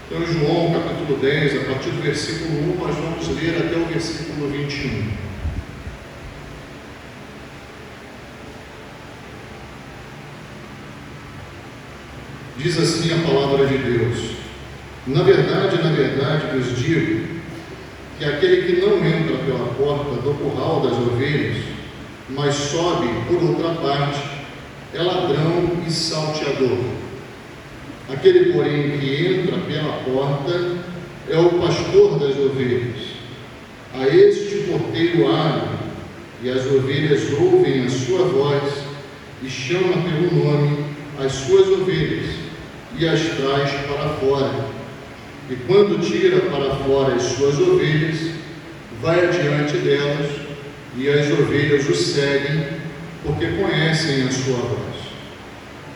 Então, em João capítulo 10, a partir do versículo 1, nós vamos ler até o versículo 21. Diz assim a palavra de Deus: na verdade vos digo que aquele que não entra pela porta do curral das ovelhas, mas sobe por outra parte, é ladrão e salteador. Aquele, porém, que entra pela porta é o pastor das ovelhas. A este porteiro abre, e as ovelhas ouvem a sua voz, e chama pelo nome as suas ovelhas, e as traz para fora. E quando tira para fora as suas ovelhas, vai adiante delas, e as ovelhas o seguem, porque conhecem a sua voz.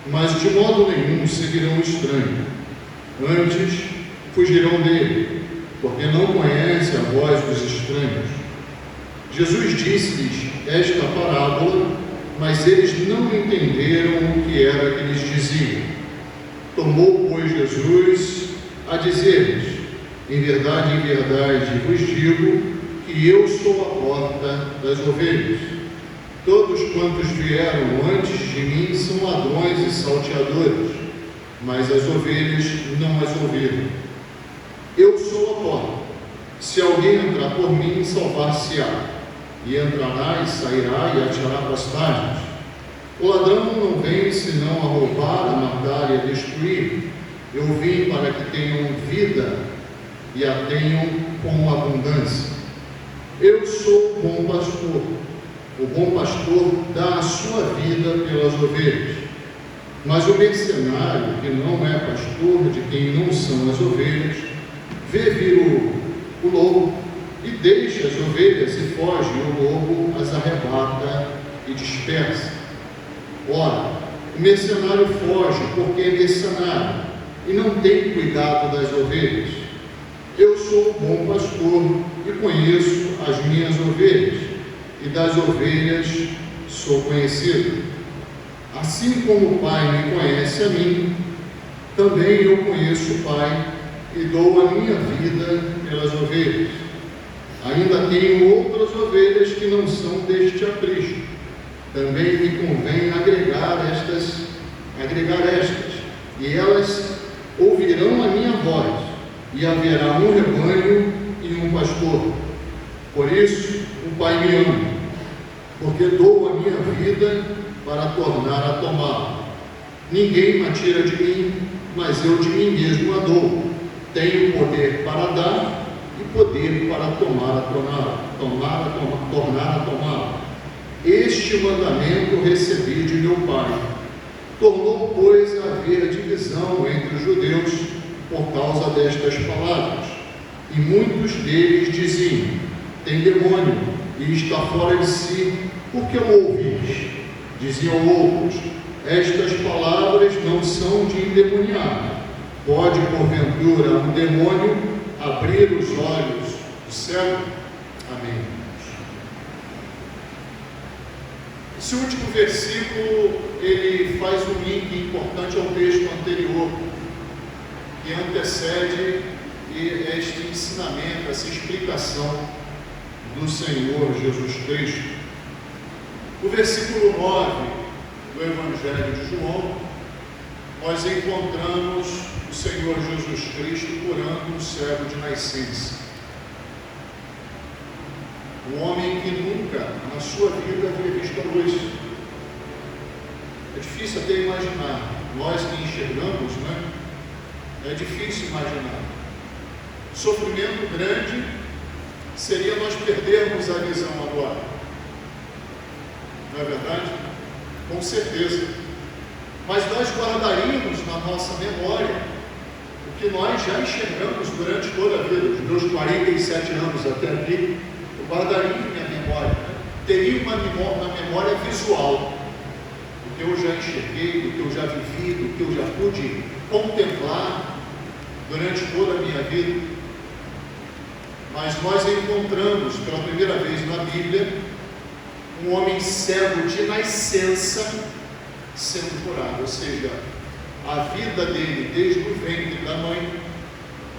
Mas de modo nenhum seguirão o estranho, antes fugirão dele, porque não conhecem a voz dos estranhos. Jesus disse-lhes esta parábola, mas eles não entenderam o que era que lhes dizia. Tomou, pois, Jesus a dizer-lhes: em verdade vos digo que eu sou a porta das ovelhas. Todos quantos vieram antes de mim são ladrões e salteadores, mas as ovelhas não as ouviram. Eu sou a porta. Se alguém entrar por mim, salvar-se-á, e entrará e sairá e achará pastagens. O ladrão não vem senão a roubar, a matar e a destruir. Eu vim para que tenham vida e a tenham com abundância. Eu sou o bom pastor. O bom pastor dá a sua vida pelas ovelhas. Mas o mercenário, que não é pastor, de quem não são as ovelhas, vê vir o lobo e deixa as ovelhas e foge, e o lobo as arrebata e dispersa. Ora, o mercenário foge porque é mercenário e não tem cuidado das ovelhas. Eu sou o bom pastor e conheço as minhas ovelhas, e das ovelhas sou conhecido. Assim como o Pai me conhece a mim, também eu conheço o Pai e dou a minha vida pelas ovelhas. Ainda tenho outras ovelhas que não são deste aprisco. Também me convém agregar estas, e elas ouvirão a minha voz, e haverá um rebanho e um pastor. Por isso o Pai me ama, porque dou a minha vida para tornar a tomá-la. Ninguém me tira de mim, mas eu de mim mesmo a dou. Tenho poder para dar e poder para tornar a tomá-la. Este mandamento recebi de meu Pai. Tornou, pois, a haver divisão entre os judeus por causa destas palavras. E muitos deles diziam: tem demônio e está fora de si, por que o ouvis? Diziam outros: estas palavras não são de endemoniado. Pode, porventura, um demônio abrir os olhos do cego? Amém. Esse último versículo, ele faz um link importante ao texto anterior, que antecede este ensinamento, essa explicação do Senhor Jesus Cristo. No versículo 9 do Evangelho de João, nós encontramos o Senhor Jesus Cristo curando um cego de nascença. Um homem que nunca na sua vida havia visto a luz. É difícil até imaginar, nós que enxergamos, né? É difícil imaginar. Sofrimento grande seria nós perdermos a visão agora. Não é verdade? Com certeza. Mas nós guardaríamos na nossa memória o que nós já enxergamos durante toda a vida. Os meus 47 anos até aqui, eu guardaria minha memória, né? Teria uma memória visual do que eu já enxerguei, do que eu já vivi, do que eu já pude contemplar durante toda a minha vida. Mas nós encontramos pela primeira vez na Bíblia um homem cego de nascença sendo curado, ou seja, a vida dele desde o ventre da mãe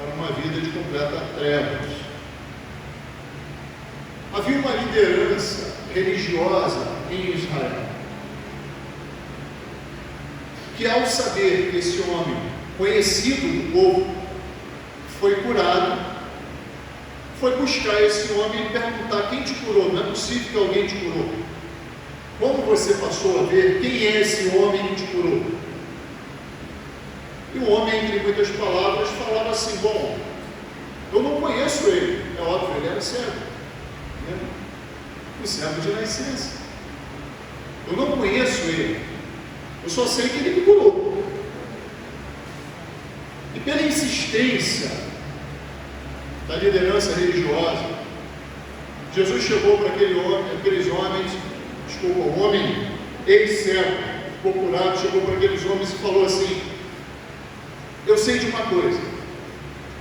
para uma vida de completa trevas. Havia uma liderança religiosa em Israel, que ao saber que esse homem, conhecido do povo, foi curado, foi buscar esse homem e perguntar: quem te curou? Não é possível que alguém te curou. Como você passou a ver? Quem é esse homem que te curou? E o homem, entre muitas palavras, falava assim: bom, eu não conheço ele. É óbvio, ele era cego, né? O cego de nascença. Eu não conheço ele. Eu só sei que ele me curou. E pela insistência da liderança religiosa, Jesus chegou para aqueles homens, o homem ex-cego, ficou curado, chegou para aqueles homens e falou assim: eu sei de uma coisa,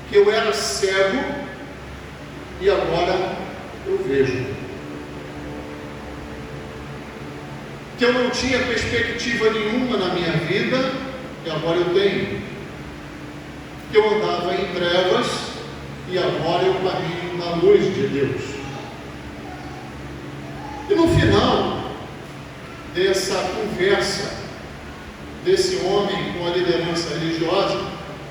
que eu era cego e agora eu vejo, que eu não tinha perspectiva nenhuma na minha vida e agora eu tenho, que eu andava em trevas e agora eu caminho na luz de Deus. E no final dessa conversa desse homem com a liderança religiosa,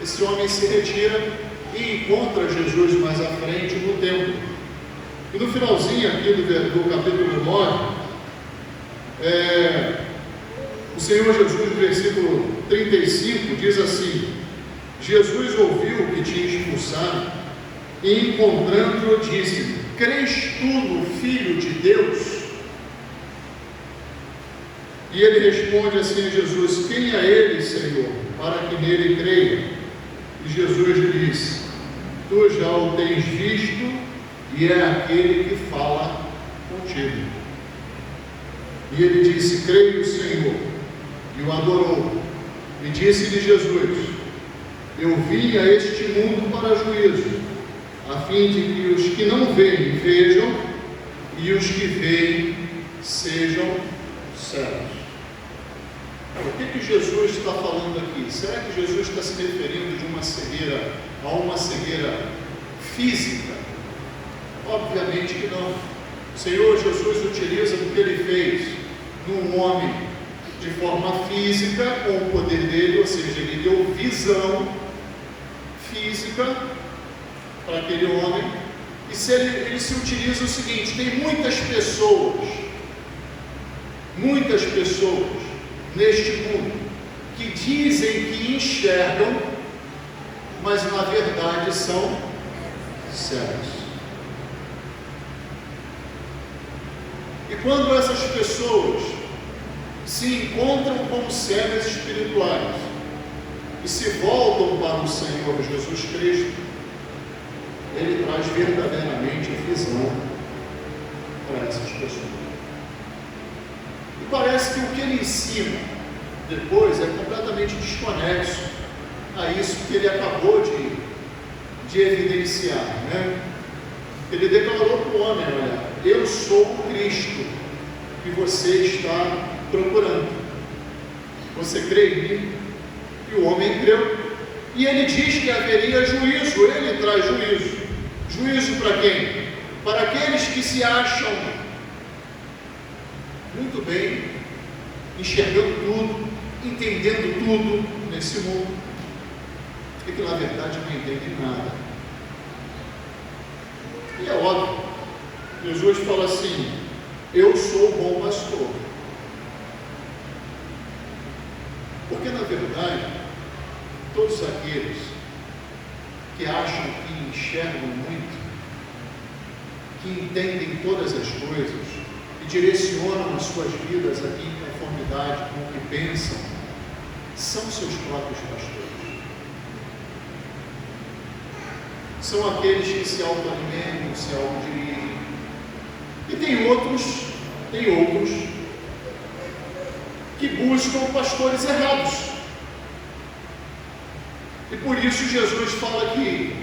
esse homem se retira e encontra Jesus mais à frente no templo. E no finalzinho aqui do capítulo 9, o Senhor Jesus, no versículo 35, diz assim: Jesus ouviu que tinha expulsado e, encontrando-o, disse: crês tu no Filho de Deus? E ele responde assim a Jesus: quem é ele, Senhor, para que nele creia? E Jesus lhe disse: tu já o tens visto e é aquele que fala contigo. E ele disse: creio, Senhor, e o adorou. E disse-lhe Jesus: eu vim a este mundo para juízo, a fim de que os que não veem vejam e os que veem sejam cegos. O que Jesus está falando aqui? Será que Jesus está se referindo de uma cegueira a uma cegueira física? Obviamente que não. O Senhor Jesus utiliza o que ele fez num homem de forma física, com o poder dele, ou seja, ele deu visão física para aquele homem. E se ele se utiliza o seguinte: tem muitas pessoas neste mundo que dizem que enxergam, mas na verdade são cegos. E quando essas pessoas se encontram como cegas espirituais e se voltam para o Senhor Jesus Cristo, ele traz verdadeiramente visão para essas pessoas. E parece que o que ele ensina depois é completamente desconexo a isso que ele acabou de evidenciar, né? Ele declarou para o homem: olha, eu sou o Cristo que você está procurando. Você crê em mim? E o homem creu. E ele diz que haveria juízo. Ele traz juízo. Juízo para quem? Para aqueles que se acham muito bem, enxergando tudo, entendendo tudo nesse mundo, e que na verdade não entendem nada. E é óbvio, Jesus fala assim: eu sou o bom pastor. Porque na verdade, todos aqueles que acham que enxergam muito, que entendem todas as coisas e direcionam as suas vidas aqui em conformidade com o que pensam, são seus próprios pastores. São aqueles que se autoalimentam, se autodirigem. E tem outros que buscam pastores errados. E por isso Jesus fala aqui,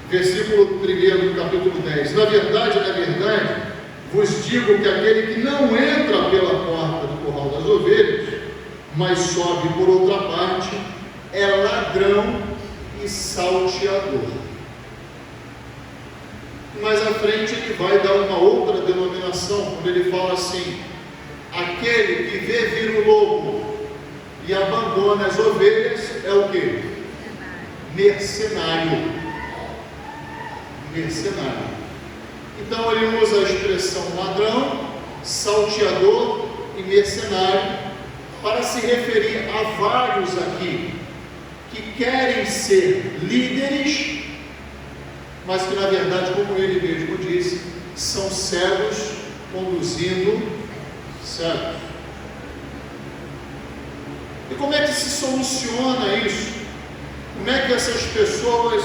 versículo 1 do capítulo 10: na verdade, vos digo que aquele que não entra pela porta do curral das ovelhas, mas sobe por outra parte, é ladrão e salteador. Mais à frente ele vai dar uma outra denominação, quando ele fala assim: aquele que vê vir o lobo e abandona as ovelhas é o quê? Mercenário. Mercenário. Então ele usa a expressão ladrão, salteador e mercenário para se referir a vários aqui que querem ser líderes, mas que na verdade, como ele mesmo disse, são cegos conduzindo cegos. E como é que se soluciona isso? Como é que essas pessoas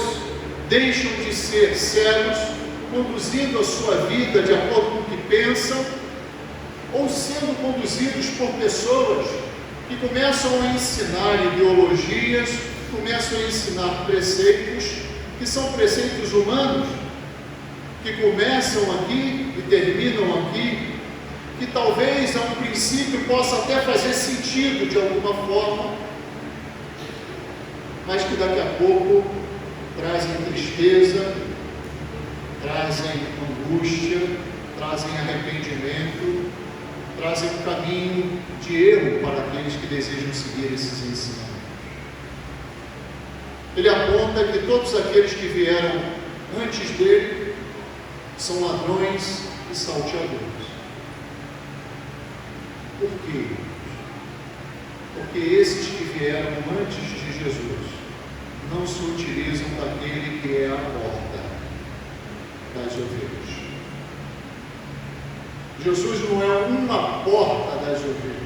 deixam de ser cegos, conduzindo a sua vida de acordo com o que pensam, ou sendo conduzidos por pessoas que começam a ensinar ideologias, começam a ensinar preceitos, que são preceitos humanos, que começam aqui e terminam aqui, que talvez a um princípio possa até fazer sentido de alguma forma, mas que daqui a pouco trazem tristeza, trazem angústia, trazem arrependimento, trazem um caminho de erro para aqueles que desejam seguir esses ensinamentos. Ele aponta que todos aqueles que vieram antes dele são ladrões e salteadores. Por quê? Porque esses que vieram antes de Jesus não se utilizam daquele que é a porta das ovelhas. Jesus não é uma porta das ovelhas.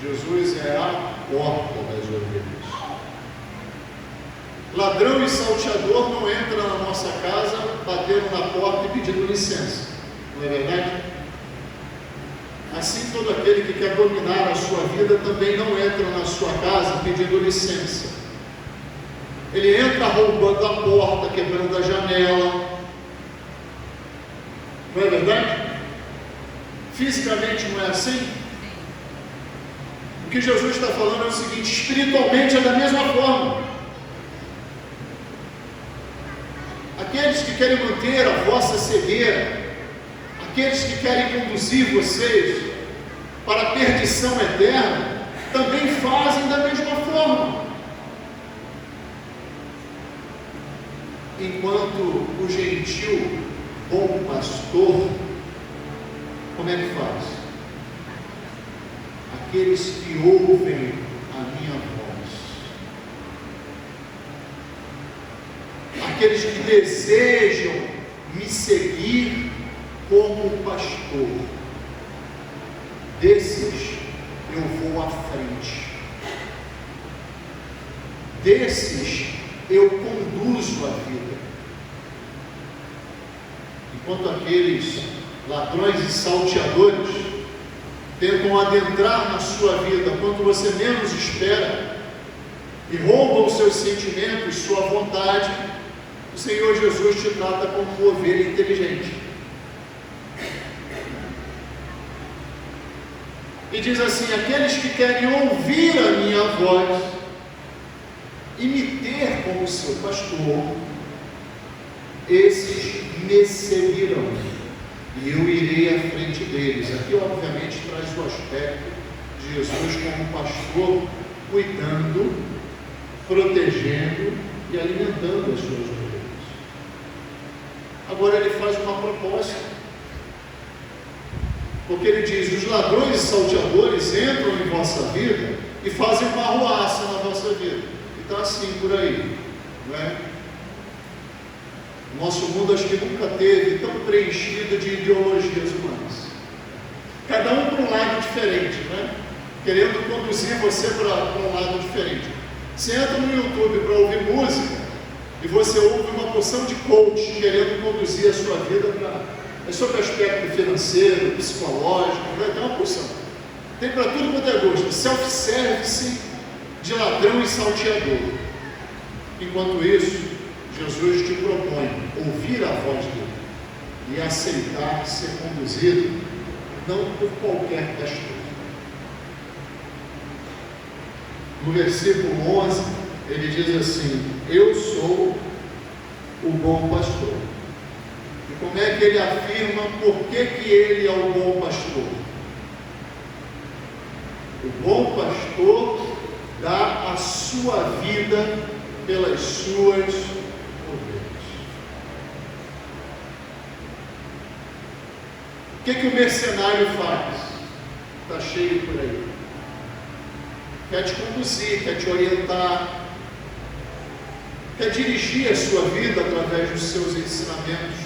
Jesus é a porta das ovelhas. Ladrão e salteador não entra na nossa casa batendo na porta e pedindo licença. Não é verdade? Assim, todo aquele que quer dominar a sua vida também não entra na sua casa pedindo licença. Ele entra roubando a porta, quebrando a janela. Não é verdade? Fisicamente não é assim? O que Jesus está falando é o seguinte: espiritualmente é da mesma forma. Aqueles que querem manter a vossa cegueira, aqueles que querem conduzir vocês para a perdição eterna, também fazem da mesma forma. Enquanto o gentil bom pastor, como é que faz? Aqueles que ouvem a minha voz, aqueles que desejam me seguir como pastor, desses eu vou à frente, desses eu conduzo a vida, enquanto aqueles ladrões e salteadores tentam adentrar na sua vida quando você menos espera e roubam os seus sentimentos, sua vontade. O Senhor Jesus te trata como uma ovelha inteligente e diz assim: aqueles que querem ouvir a minha voz e me ter como seu pastor, esses me seguirão e eu irei à frente deles. Aqui obviamente traz o aspecto de Jesus como pastor, cuidando, protegendo e alimentando as suas ovelhas. Agora ele faz uma proposta, porque ele diz: os ladrões e salteadores entram em vossa vida e fazem uma arruaça na vossa vida. E está assim por aí, não é? O nosso mundo acho que nunca teve tão preenchido de ideologias humanas, cada um para um lado diferente, né? Querendo conduzir você para um lado diferente. Você entra no YouTube para ouvir música e você ouve uma porção de coach querendo conduzir a sua vida para sobre aspecto financeiro, psicológico, vai ter uma porção. Tem para tudo quanto é gosto, self-service de ladrão e salteador. Enquanto isso, Jesus te propõe ouvir a voz dele e aceitar ser conduzido não por qualquer pastor. No versículo 11, ele diz assim: eu sou o bom pastor. E como é que ele afirma por que ele é o bom pastor? O bom pastor dá a sua vida pelas suas ovelhas. O que o mercenário faz? Está cheio por aí. Quer te conduzir, quer te orientar, quer dirigir a sua vida através dos seus ensinamentos.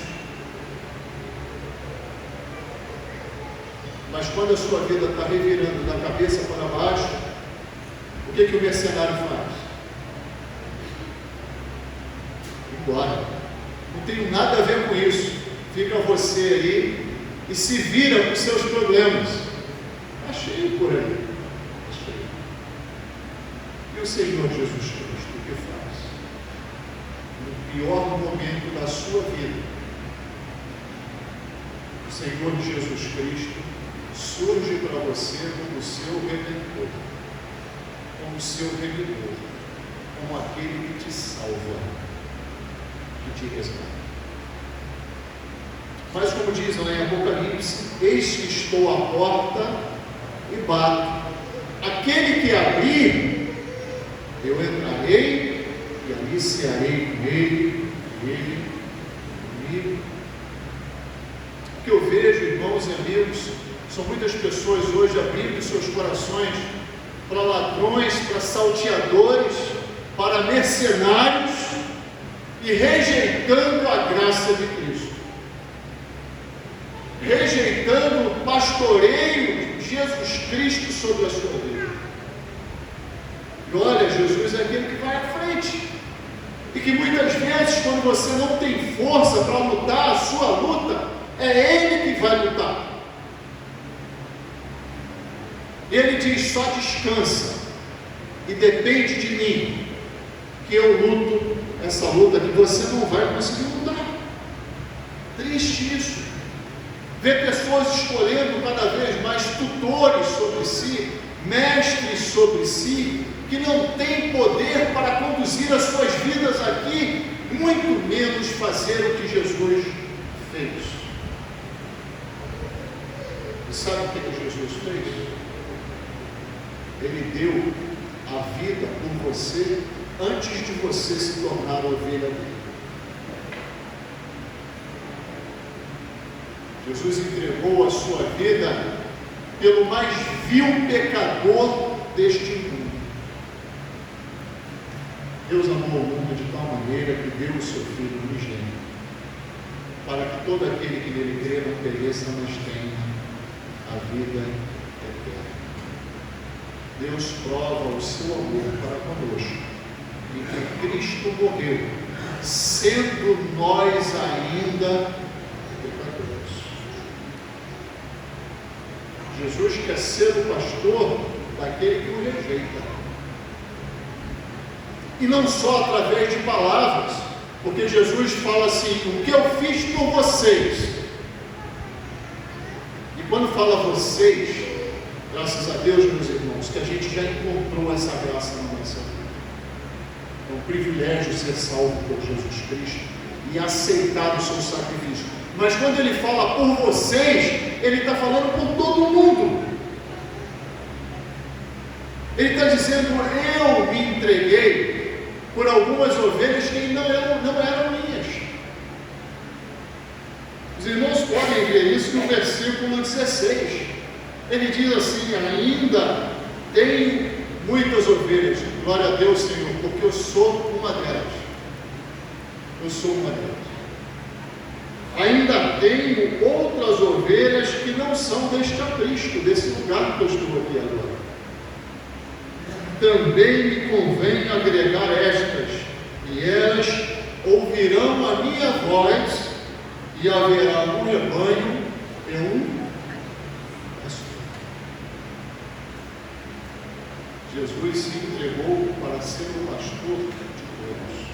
Mas quando a sua vida está revirando da cabeça para baixo, o que o mercenário faz? Embora. Não tenho nada a ver com isso. Fica você aí e se vira com seus problemas. Está cheio por aí. Está cheio. E o Senhor Jesus Cristo, o que faz? No pior momento da sua vida, o Senhor Jesus Cristo surge para você como o seu redentor, como o seu remidor, como aquele que te salva, que te resgata. Mas como diz lá em Apocalipse, eis que estou à porta e bato. Aquele que abrir, eu entrarei e ali cearei com ele, e ele comigo. O que eu vejo, irmãos e amigos, são muitas pessoas hoje abrindo seus corações para ladrões, para salteadores, para mercenários e rejeitando a graça de Cristo, rejeitando o pastoreio de Jesus Cristo sobre a sua vida. E olha, Jesus é aquele que vai à frente, e que muitas vezes, quando você não tem força para lutar a sua luta, é Ele que vai lutar. Ele diz: só descansa e depende de mim, que eu luto essa luta que você não vai conseguir lutar. Triste isso. Ver pessoas escolhendo cada vez mais tutores sobre si, mestres sobre si, que não têm poder para conduzir as suas vidas aqui, muito menos fazer o que Jesus fez. E sabe o que Jesus fez? Ele deu a vida por você antes de você se tornar ovelha dele. Jesus entregou a sua vida pelo mais vil pecador deste mundo. Deus amou o mundo de tal maneira que deu o seu Filho unigênito, para que todo aquele que nele crê não pereça, mas tenha a vida eterna. Deus prova o seu amor para conosco, em que Cristo morreu, sendo nós ainda pecadores. Jesus quer ser o pastor daquele que o rejeita. E não só através de palavras, porque Jesus fala assim: o que eu fiz por vocês. E quando fala vocês, graças a Deus, meus irmãos, que a gente já encontrou essa graça na nossa vida. É um privilégio ser salvo por Jesus Cristo e aceitar o seu sacrifício. Mas quando ele fala por vocês, ele está falando por todo mundo. Ele está dizendo: eu me entreguei por algumas ovelhas que não eram minhas. Os irmãos podem ver isso no versículo 16. Ele diz assim: ainda tenho muitas ovelhas. Glória a Deus, Senhor, porque eu sou uma delas. Eu sou uma delas. Ainda tenho outras ovelhas que não são deste aprisco, desse lugar que eu estou aqui agora. Também me convém agregar estas, e elas ouvirão a minha voz, e haverá um rebanho e um pastor. Jesus se entregou para ser o pastor de todos,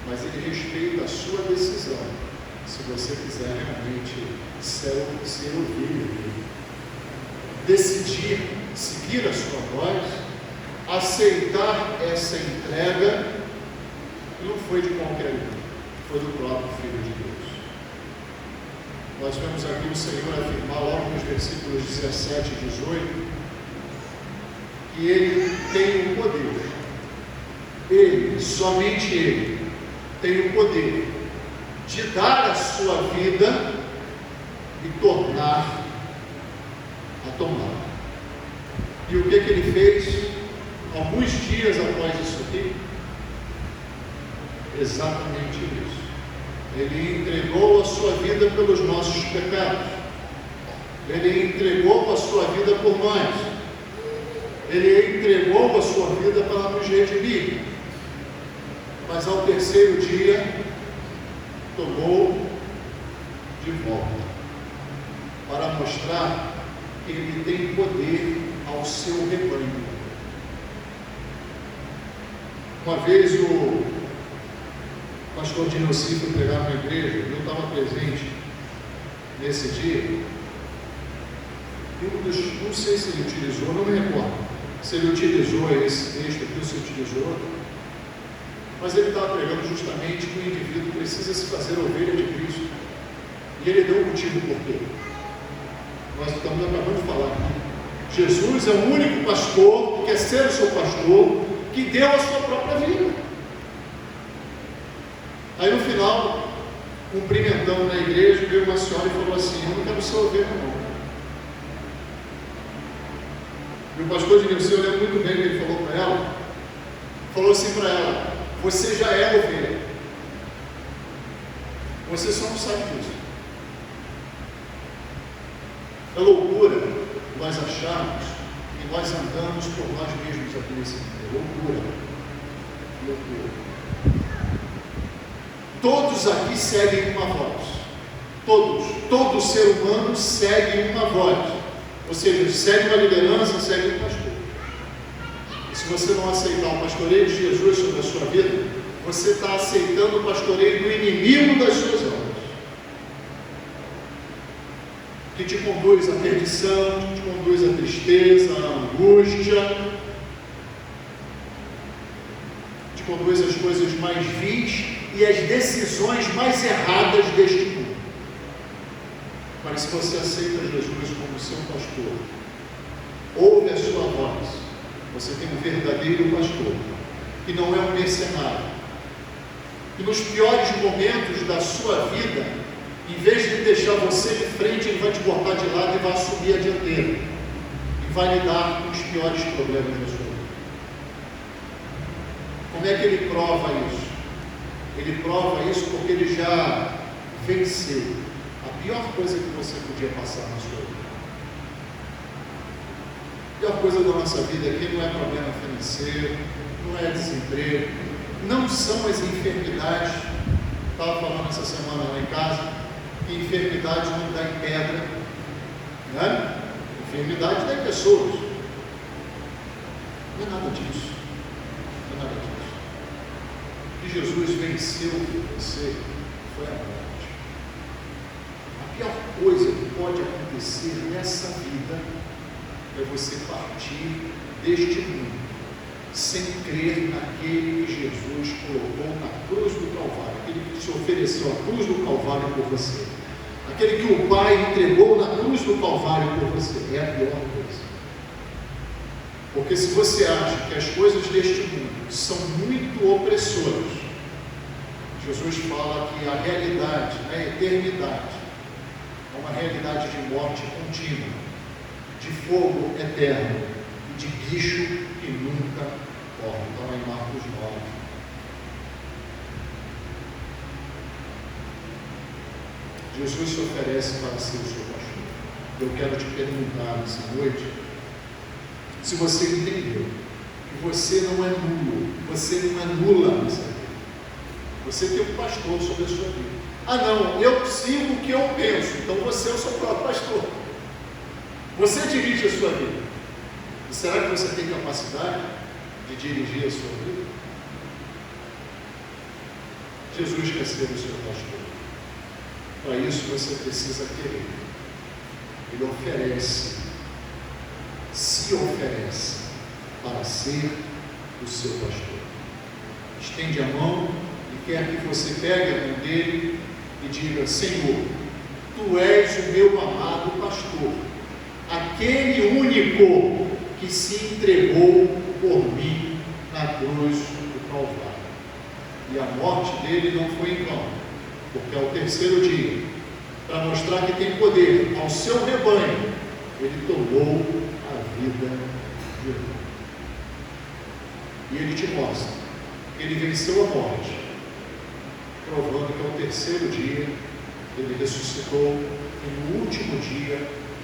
mas ele respeita a sua decisão, se você quiser realmente ser ovelha dele, decidir seguir a sua voz, aceitar essa entrega não foi de qualquer um, foi do próprio Filho de Deus. Nós vemos aqui o Senhor afirmar logo nos versículos 17 e 18 que Ele tem o poder, Ele, somente Ele, tem o poder de dar a sua vida e tornar a tomar. E o que Ele fez alguns dias após isso aqui? Exatamente isso. Ele entregou a sua vida pelos nossos pecados. Ele entregou a sua vida por nós. Ele entregou a sua vida para nos redimir. Mas ao terceiro dia, tomou de volta, para mostrar que Ele tem poder ao seu rebanho. Uma vez o pastor Dinocci foi pregar na igreja, e eu estava presente nesse dia, e não sei se ele utilizou, não me recordo, se ele utilizou esse texto aqui, ou se utilizou, mas ele estava pregando justamente que o indivíduo precisa se fazer ovelha de Cristo, e ele deu um motivo por quê. Nós estamos acabando de falar aqui. Jesus é o único pastor que quer ser o seu pastor, que deu a sua própria vida. Aí no final, cumprimentando na igreja, veio uma senhora e falou assim: eu não quero ser ovelha não. E o pastor de Nilson, eu lembro muito bem o que ele falou para ela. Falou assim para ela: você já é ovelha, você só não sabe disso. É loucura nós acharmos que nós andamos por nós mesmos aqui nesse mundo. É loucura. Loucura. Todos aqui seguem uma voz. Todo ser humano segue uma voz. Ou seja, segue uma liderança, segue um pastor. E se você não aceitar o pastoreio de Jesus sobre a sua vida, você está aceitando o pastoreio do inimigo das suas almas, que te conduz à perdição, que te conduz à tristeza, à angústia, te conduz às coisas mais vis e às decisões mais erradas deste mundo. Mas se você aceita Jesus como seu pastor, ouve a sua voz, você tem um verdadeiro pastor, que não é um mercenário, que nos piores momentos da sua vida, em vez de deixar você de frente, ele vai te botar de lado e vai assumir a dianteira, e vai lidar com os piores problemas da sua vida. Como é que ele prova isso? Ele prova isso porque ele já venceu a pior coisa que você podia passar na sua vida. A pior coisa da nossa vida aqui não é problema financeiro, não é desemprego, não são as enfermidades. Estava falando essa semana lá em casa que enfermidade não dá em pedra, né? Enfermidade dá em pessoas. Não é nada disso. Não é nada disso. O que Jesus venceu por você foi a morte. A pior coisa que pode acontecer nessa vida é você partir deste mundo sem crer naquele que Jesus colocou na cruz do Calvário, aquele que se ofereceu à cruz do Calvário por você, aquele que o Pai entregou na cruz do Calvário por você. É a pior coisa. Porque se você acha que as coisas deste mundo são muito opressoras, Jesus fala que a realidade, a eternidade, é uma realidade de morte contínua, de fogo eterno e de bicho que nunca morre. Então, em Marcos 9. Jesus se oferece para ser o seu pastor. Eu quero te perguntar nessa noite, se você entendeu que você não é nulo, você não é nula nessa vida. Você tem um pastor sobre a sua vida. Ah não, eu sigo o que eu penso, então você é o seu próprio pastor. Você dirige a sua vida. E será que você tem capacidade de dirigir a sua vida? Jesus quer ser o seu pastor. Para isso você precisa querer. Ele oferece, se oferece para ser o seu pastor. Estende a mão e quer que você pegue a mão dele e diga: Senhor, tu és o meu amado pastor, aquele único que se entregou por mim na cruz do Calvário. E a morte dele não foi em vão, porque ao terceiro dia, para mostrar que tem poder ao seu rebanho, ele tomou a vida de novo. E ele te mostra que ele venceu a morte, provando que ao terceiro dia ele ressuscitou, e no último dia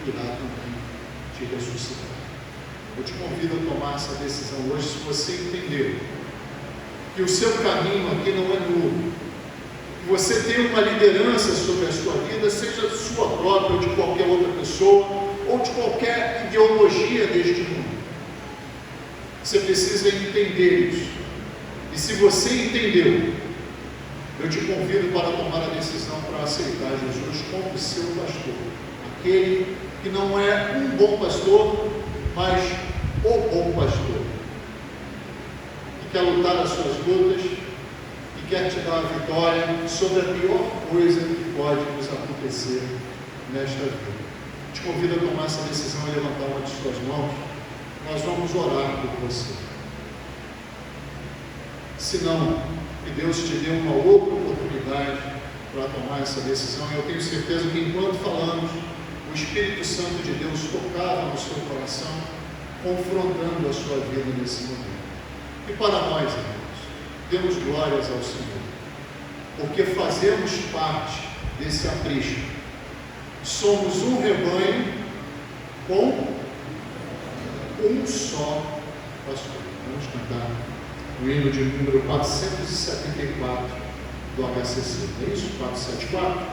irá também te ressuscitar. Eu te convido a tomar essa decisão hoje, se você entendeu que o seu caminho aqui não é nulo, que você tem uma liderança sobre a sua vida, seja sua própria ou de qualquer outra pessoa, ou de qualquer ideologia deste mundo. Você precisa entender isso. E se você entendeu, eu te convido para tomar a decisão para aceitar Jesus como seu pastor, aquele que não é um bom pastor, mas o bom pastor, que quer lutar as suas lutas e quer te dar a vitória sobre a pior coisa que pode nos acontecer nesta vida. Te convido a tomar essa decisão e levantar uma de suas mãos. Nós vamos orar por você. Se não, que Deus te dê uma outra oportunidade para tomar essa decisão. Eu tenho certeza que enquanto falamos, o Espírito Santo de Deus tocava no seu coração, confrontando a sua vida nesse momento. E para nós, irmãos, demos glórias ao Senhor, porque fazemos parte desse aprisco. Somos um rebanho com um só pastor. Vamos cantar o hino de número 474 do HCC. É isso? 474?